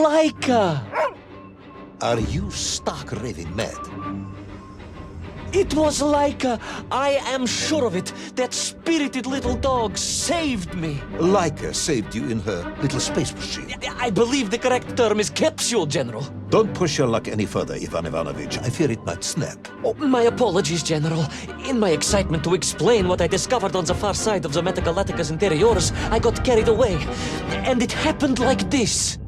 Laika! Are you stark raving mad? It was Laika! I am sure of it! That spirited little dog saved me! Laika saved you in her little space machine. I believe the correct term is capsule, General. Don't push your luck any further, Ivan Ivanovich. I fear it might snap. Oh, my apologies, General. In my excitement to explain what I discovered on the far side of the Metagalacticus Interiores, I got carried away. And it happened like this.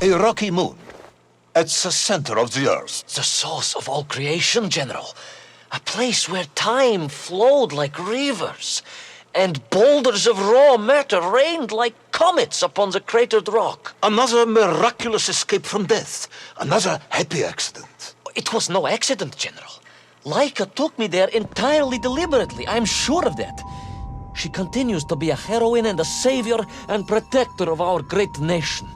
A rocky moon. It's the center of the Earth. The source of all creation, General. A place where time flowed like rivers, and boulders of raw matter rained like comets upon the cratered rock. Another miraculous escape from death. Another happy accident. It was no accident, General. Laika took me there entirely deliberately. I'm sure of that. She continues to be a heroine and a savior and protector of our great nation.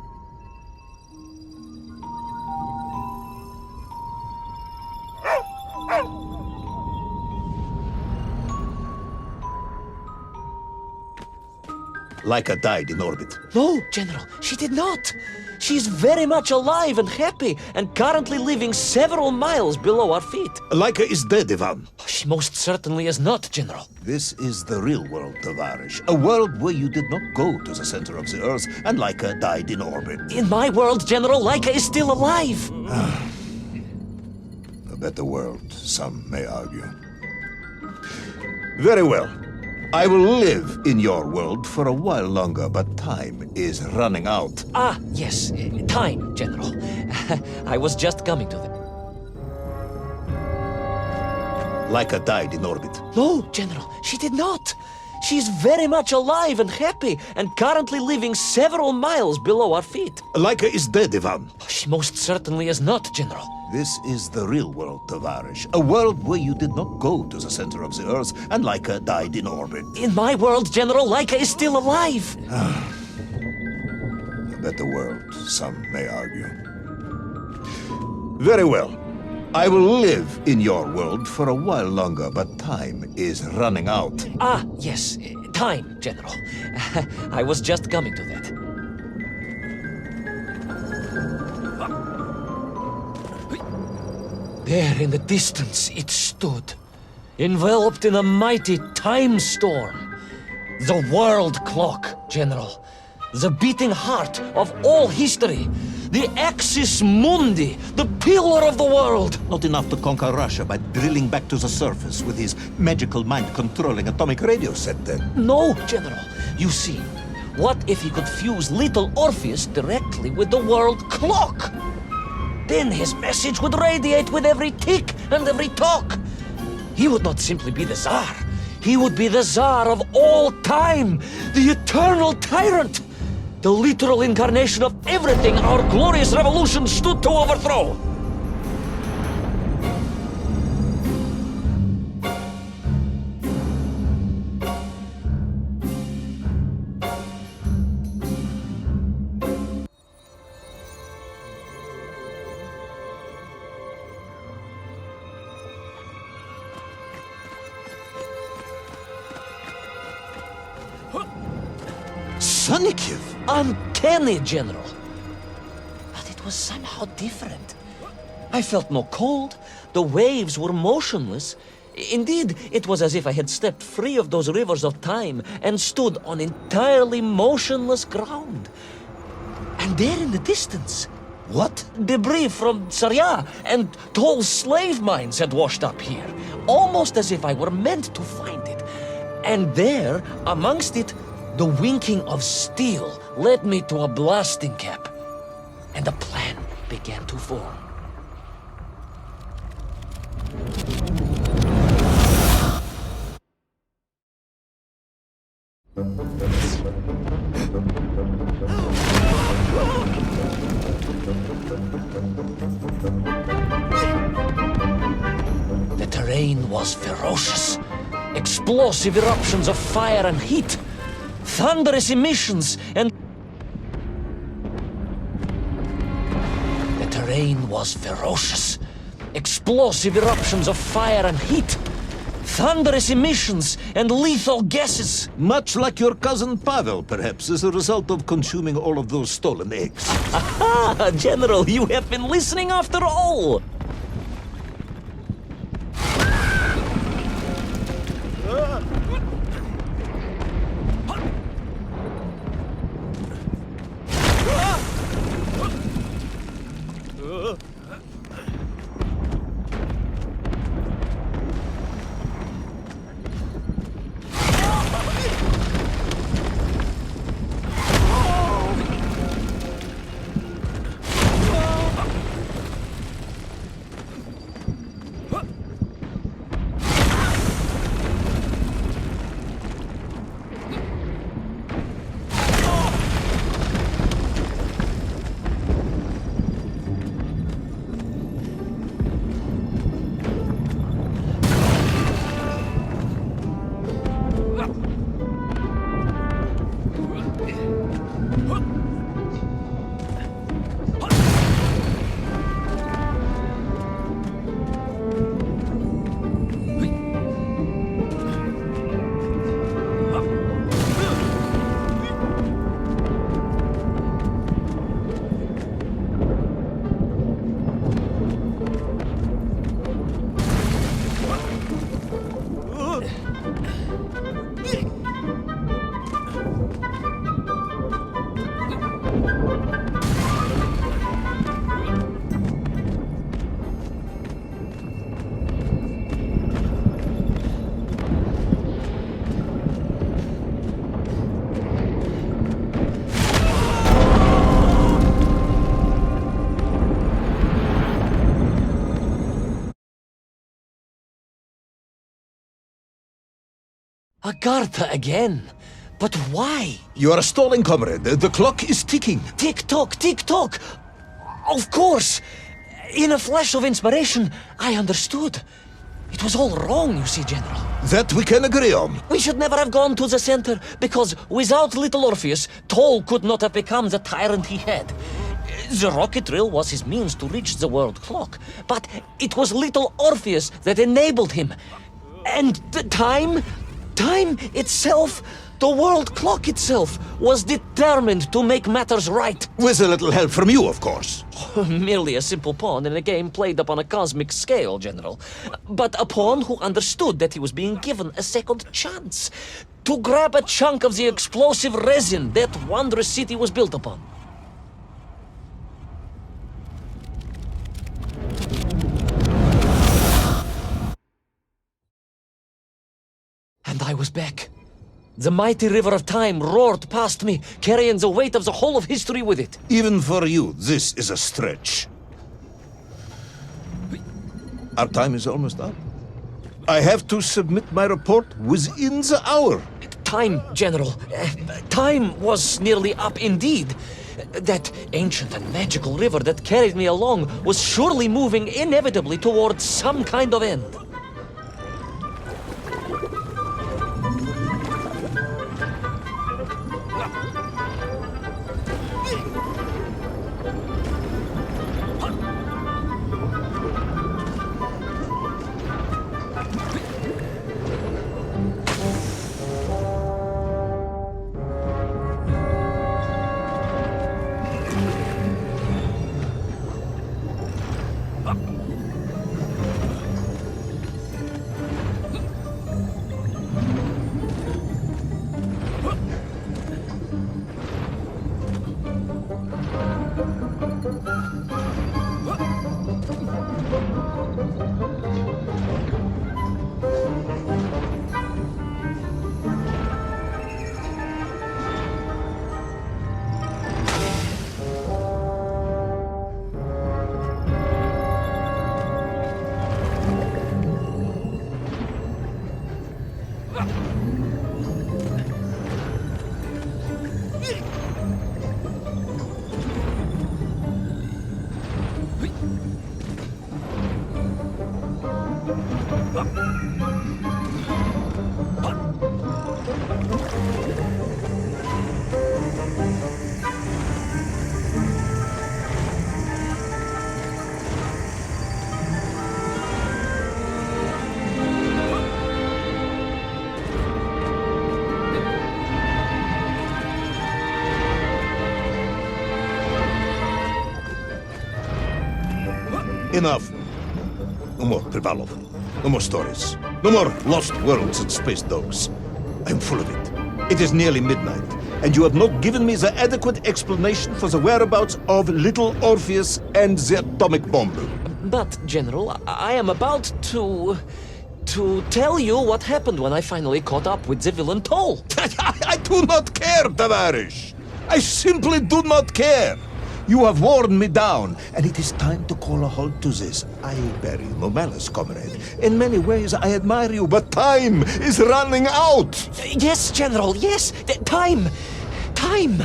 Laika died in orbit. No, General, she did not. She's very much alive and happy, and currently living several miles below our feet. Laika is dead, Ivan. She most certainly is not, General. This is the real world, Tavarish. A world where you did not go to the center of the Earth, and Laika died in orbit. In my world, General, Laika is still alive. A better world, some may argue. Very well. I will live in your world for a while longer, but time is running out. Ah, yes, time, General. I was just coming to that. Laika died in orbit. No, General, she did not. She's very much alive and happy, and currently living several miles below our feet. Laika is dead, Ivan. She most certainly is not, General. This is the real world, Tavarish. A world where you did not go to the center of the Earth, and Laika died in orbit. In my world, General, Laika is still alive. A better world, some may argue. Very well. I will live in your world for a while longer, but time is running out. Ah, yes, time, General. I was just coming to that. There in the distance it stood, enveloped in a mighty time storm. The world clock, General. The beating heart of all history. The axis mundi, the pillar of the world. Not enough to conquer Russia by drilling back to the surface with his magical mind-controlling atomic radio set then. No, General. You see, what if he could fuse little Orpheus directly with the world clock? Then his message would radiate with every tick and every talk. He would not simply be the Tsar. He would be the Tsar of all time, the eternal tyrant. The literal incarnation of everything our glorious revolution stood to overthrow. Sonikiv! Uncanny, General. But it was somehow different. I felt no cold. The waves were motionless. Indeed, it was as if I had stepped free of those rivers of time and stood on entirely motionless ground. And there in the distance, What? debris from Tsarya and tall slave mines had washed up here. almost as if I were meant to find it. And there, amongst it, the winking of steel led me to a blasting cap, and a plan began to form. The terrain was ferocious. Explosive eruptions of fire and heat, thunderous emissions, and... The terrain was ferocious. Explosive eruptions of fire and heat, thunderous emissions, and lethal gases. Much like your cousin Pavel, perhaps, as a result of consuming all of those stolen eggs. Aha! General, you have been listening after all! Agartha again? But why? You are stalling, comrade. The clock is ticking. Tick-tock, tick-tock! Of course! In a flash of inspiration, I understood. It was all wrong, you see, General. That we can agree on. We should never have gone to the center, because without little Orpheus, Toll could not have become the tyrant he had. The rocket drill was his means to reach the world clock, but it was little Orpheus that enabled him. And the time itself, the world clock itself, was determined to make matters right. With a little help from you, of course. Merely a simple pawn in a game played upon a cosmic scale, General. But a pawn who understood that he was being given a second chance to grab a chunk of the explosive resin that wondrous city was built upon. And I was back. The mighty river of time roared past me, carrying the weight of the whole of history with it. Even for you, this is a stretch. Our time is almost up. I have to submit my report within the hour. Time, General. Time was nearly up indeed. That ancient and magical river that carried me along was surely moving inevitably towards some kind of end. Enough. No more, Privalov. No more stories. No more lost worlds and space dogs. I'm full of it. It is nearly midnight, and you have not given me the adequate explanation for the whereabouts of little Orpheus and the atomic bomb. But, General, I am about to tell you what happened when I finally caught up with the villain Toll. I do not care, Tavarish. I simply do not care. You have worn me down, and it is time to call a halt to this. I bear you no malice, comrade. In many ways, I admire you, but time is running out. Yes, General, yes. Time. Time.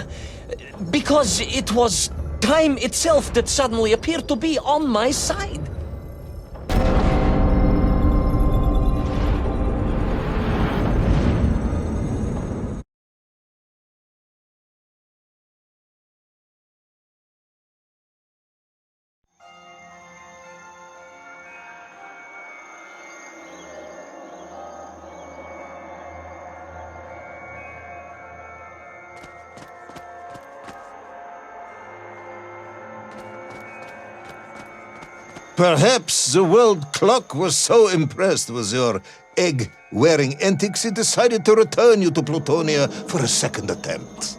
Because it was time itself that suddenly appeared to be on my side. Perhaps the world clock was so impressed with your egg-wearing antics it decided to return you to Plutonia for a second attempt.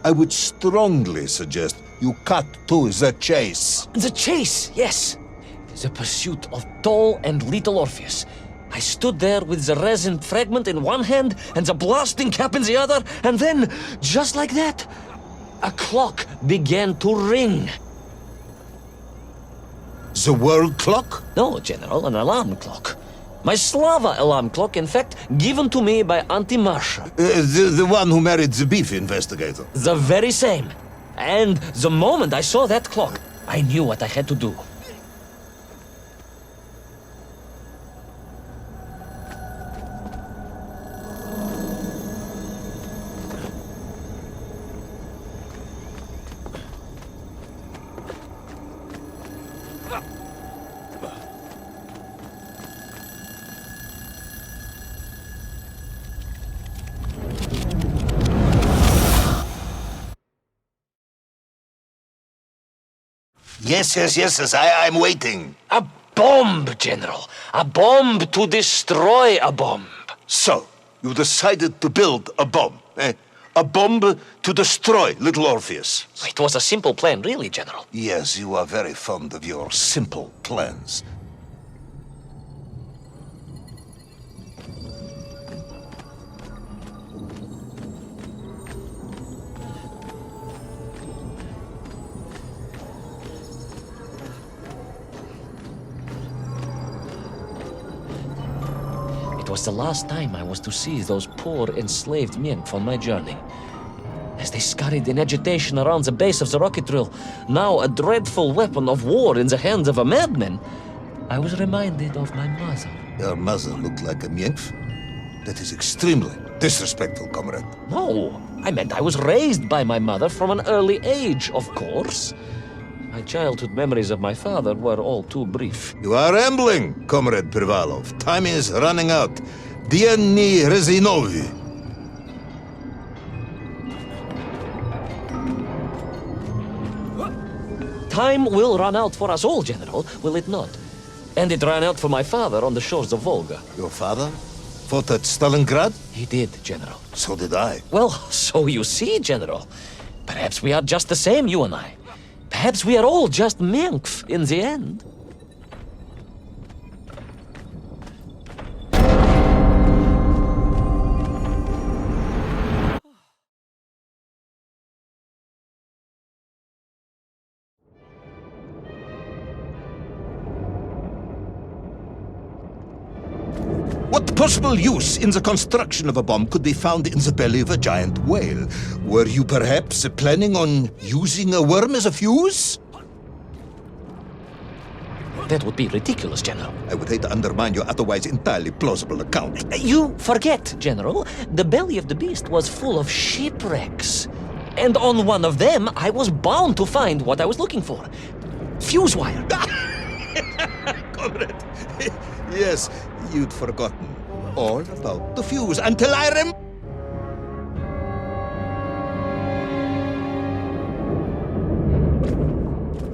I would strongly suggest you cut to the chase. The chase, yes. The pursuit of Toll and little Orpheus. I stood there with the resin fragment in one hand and the blasting cap in the other, and then, just like that, a clock began to ring. The world clock? No, General, an alarm clock. My Slava alarm clock, in fact, given to me by Auntie Marsha. The one who married the beef investigator. The very same. And the moment I saw that clock, I knew what I had to do. Yes, I'm waiting. A bomb, General. A bomb to destroy a bomb. So, you decided to build a bomb, eh? A bomb to destroy little Orpheus. It was a simple plan, really, General. Yes, you are very fond of your simple plans. It was the last time I was to see those poor enslaved Mink on my journey. As they scurried in agitation around the base of the rocket drill, now a dreadful weapon of war in the hands of a madman, I was reminded of my mother. Your mother looked like a Mink? That is extremely disrespectful, comrade. No, I meant I was raised by my mother from an early age, of course. My childhood memories of my father were all too brief. You are rambling, Comrade Privalov. Time is running out. Diani Rezinovi. Time will run out for us all, General, will it not? And it ran out for my father on the shores of Volga. Your father fought at Stalingrad? He did, General. So did I. Well, so you see, General. Perhaps we are just the same, you and I. Perhaps we are all just Minks in the end. What possible use in the construction of a bomb could be found in the belly of a giant whale? Were you perhaps planning on using a worm as a fuse? That would be ridiculous, General. I would hate to undermine your otherwise entirely plausible account. You forget, General. The belly of the beast was full of shipwrecks. And on one of them, I was bound to find what I was looking for. Fuse wire. Comrade, yes, you'd forgotten all about the fuse until I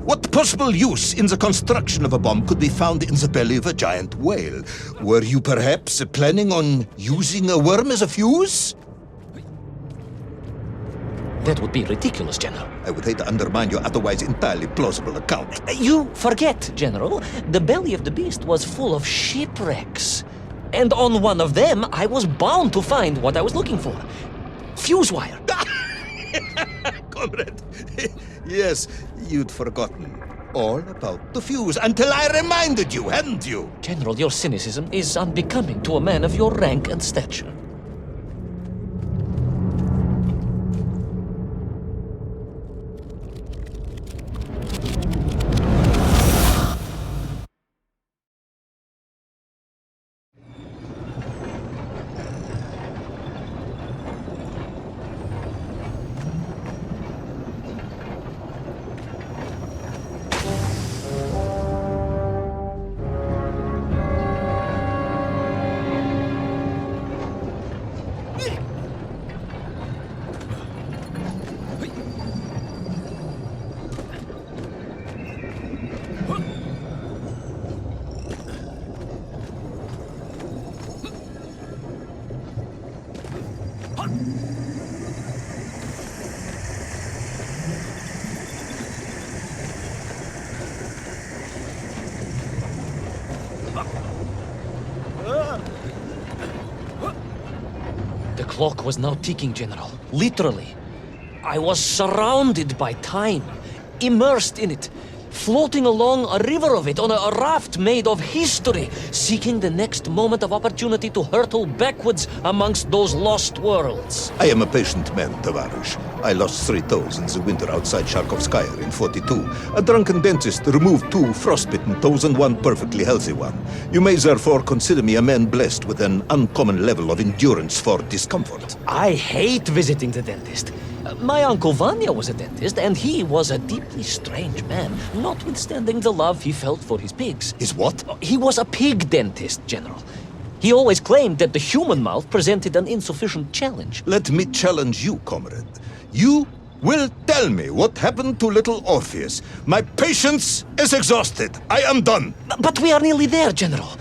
What possible use in the construction of a bomb could be found in the belly of a giant whale? Were you perhaps planning on using a worm as a fuse? That would be ridiculous, General. I would hate to undermine your otherwise entirely plausible account. You forget, General. The belly of the beast was full of shipwrecks. And on one of them, I was bound to find what I was looking for. Fuse wire. Comrade, yes, you'd forgotten all about the fuse until I reminded you, hadn't you? General, your cynicism is unbecoming to a man of your rank and stature. The clock was now ticking, General. Literally. I was surrounded by time, immersed in it, floating along a river of it on a raft made of history, seeking the next moment of opportunity to hurtle backwards amongst those lost worlds. I am a patient man, Tavarish. I lost 3 toes in the winter outside Sharkovskaya in 42. A drunken dentist removed 2 frostbitten toes and 1 perfectly healthy one. You may therefore consider me a man blessed with an uncommon level of endurance for discomfort. I hate visiting the dentist. My uncle Vanya was a dentist, and he was a deeply strange man, notwithstanding the love he felt for his pigs. His what? He was a pig dentist, General. He always claimed that the human mouth presented an insufficient challenge. Let me challenge you, comrade. You will tell me what happened to little Orpheus. My patience is exhausted. I am done. But we are nearly there, General.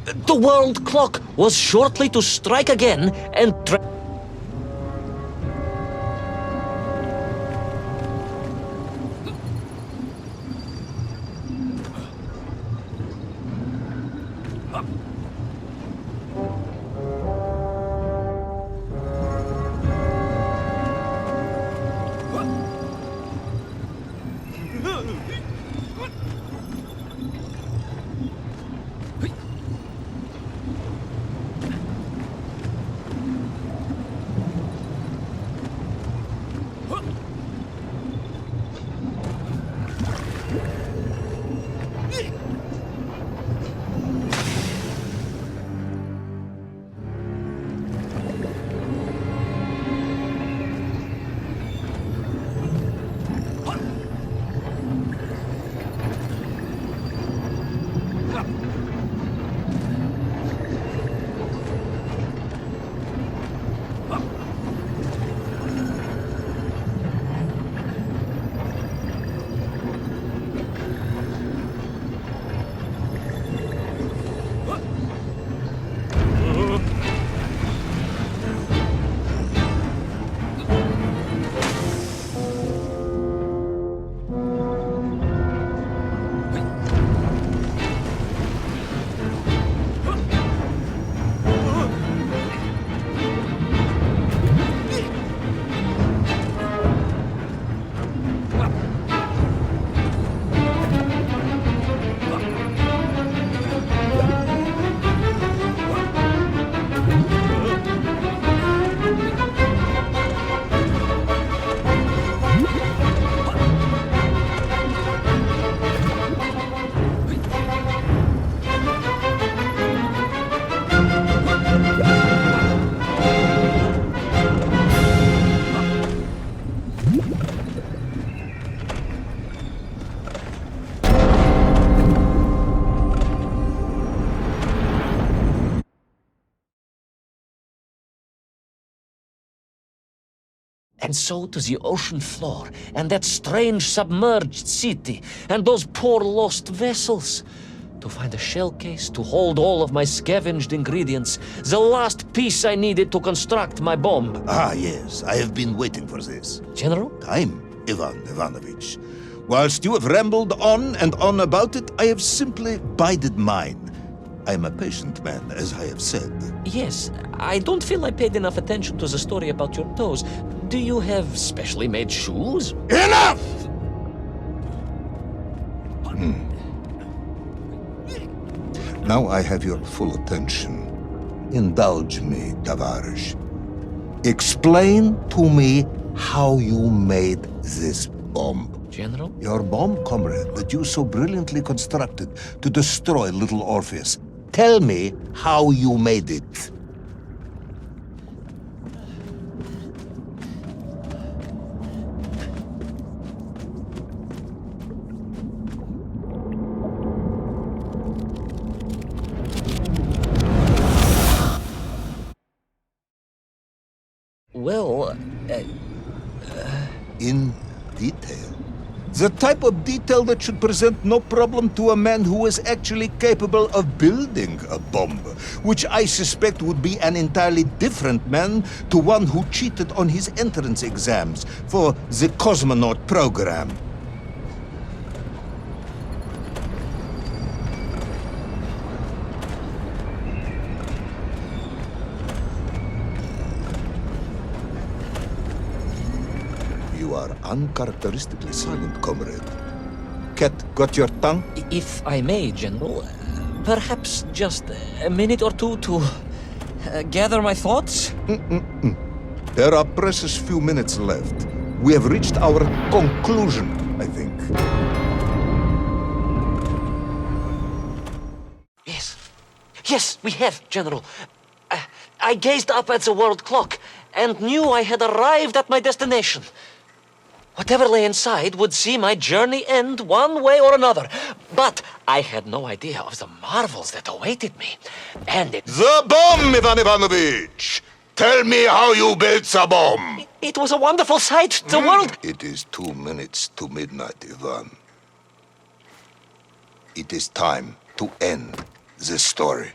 The world clock was shortly to strike again, and... And so to the ocean floor, and that strange submerged city, and those poor lost vessels. To find a shell case to hold all of my scavenged ingredients, the last piece I needed to construct my bomb. Ah, yes, I have been waiting for this. General? Time, Ivan Ivanovich. Whilst you have rambled on and on about it, I have simply bided mine. I am a patient man, as I have said. Yes, I don't feel I paid enough attention to the story about your toes. Do you have specially made shoes? Enough! Now I have your full attention. Indulge me, Tavares. Explain to me how you made this bomb. General? Your bomb, comrade, that you so brilliantly constructed to destroy little Orpheus. Tell me how you made it. Well, In detail. The type of detail that should present no problem to a man who is actually capable of building a bomb, which I suspect would be an entirely different man to one who cheated on his entrance exams for the cosmonaut program. You are uncharacteristically silent, comrade. Cat, got your tongue? if I may, General, perhaps just a minute or two to gather my thoughts? There are precious few minutes left. We have reached our conclusion, I think. Yes, we have, General. I gazed up at the world clock and knew I had arrived at my destination. Whatever lay inside would see my journey end one way or another. But I had no idea of the marvels that awaited me. And The bomb, Ivan Ivanovich! Tell me how you built the bomb! it was a wonderful sight. The world... It is 2 minutes to midnight, Ivan. It is time to end the story.